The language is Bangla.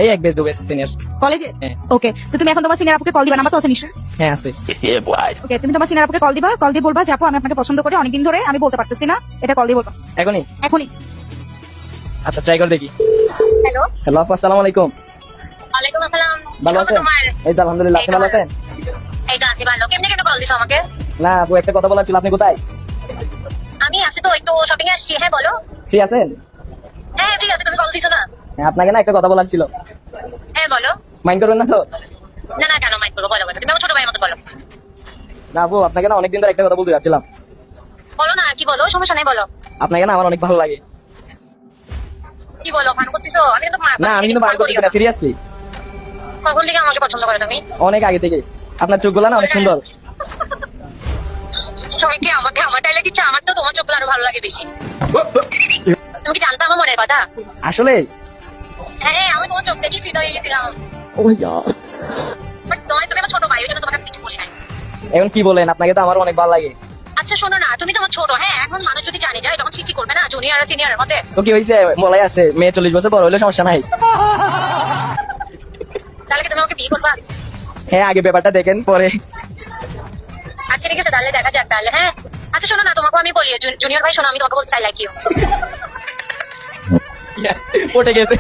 এই এক বেশ দু বেশ সিনিয়র। কলেজে? হ্যাঁ। ওকে, তো তুমি এখন তোমার সিনিয়র আপুকে কল দিবা, নাম্বার তো আছে নিশ্চয়ই? হ্যাঁ আছে। ওকে, তুমি তোমার সিনিয়র আপুকে কল দিবা, কল দিয়ে বলবা যে আপু আমি আপনাকে পছন্দ করি, অনেকদিন ধরে আমি বলতে পারতেছি না, এটা কল দিয়ে বলবা এখনই? এখনই। আচ্ছা ট্রাই করে দেখি। হ্যালো, হ্যালো আপু, আসসালামু আলাইকুম। ওয়ালাইকুম আসসালাম। ভালো কি খবর আছেন? তোমার? এই তো আলহামদুলিল্লাহ, আপনি ভালো আছেন? এই তো আছি ভালো। কেমনে কেন কল দিছো আমাকে? না আপু, একটা কথা বলার ছিল, আপনি কোথায়? আমি আছি তো, একটু শপিং এ আসছি। হ্যাঁ বলো। ফ্রি আছেন? হ্যাঁ ঠিক আছে, তুমি কল দিছো না? হ্যাঁ, আপনাকে না একটা কথা বলার ছিল। হ্যাঁ বলো। মাইন্ড করবেন না তো? না না, কেন মাইক করবো, বলো বলো। তুমি আমার ছোট ভাইয়ের মতো বলো। না আপু, আপনাকে না অনেকদিন ধরে একটা কথা বলতে যাচ্ছিলাম। বলো না, কি বলো, সমস্যা নেই বলো। আপনাকে না আমার অনেক ভালো লাগে। কি বলো, ফান করতেছো? আমি কিন্তু না আমি কিন্তু মান করতেছি না, সিরিয়াসলি। কখন থেকে আমাকে পছন্দ করো তুমি? অনেক আগে থেকে। আপনার চোখগুলো না অনেক সুন্দর। তুমি কি আমাকে আমার ডায়লগ দিচ্ছ? আমার তো তোমার চোখগুলো আরো ভালো লাগে বেশি। তুমি কি জানতো আমার মনের কথা? আসলে হ্যাঁ, আমি তোমার চোখ দেখি ফিদা হয়ে গেছিলাম। ও ইয়ার, বাট তুমি আমার ছোট ভাই, ওই জন্য তোমাকে আমি কিছু বলি নাই। এখন কি বলেন, আপনাকে তো আমার অনেক ভালো লাগে। আচ্ছা শোনো না, তুমি তো আমার ছোট। হ্যাঁ, এখন মানুষ যদি জানে যায় তখন ছিচি করবে না, জুনিয়র আর সিনিয়রের মধ্যে। তো কি হয়েছে, বলাই আছে, মেয়ে 40 বছর বড় হলে সমস্যা নাই। তাহলে কি তুমি আমাকে বিয়ে করবা? হ্যাঁ, আগে ব্যাপারটা দেখেন পরে। আচ্ছা ঠিক আছে, তাহলে দেখা যাক তাহলে। হ্যাঁ আচ্ছা শোনো না, তোমাকে আমি বলি, জুনিয়র ভাই শোনো, আমি তোমাকে বলতে চাই লাইক ইউ। পটে গেছে।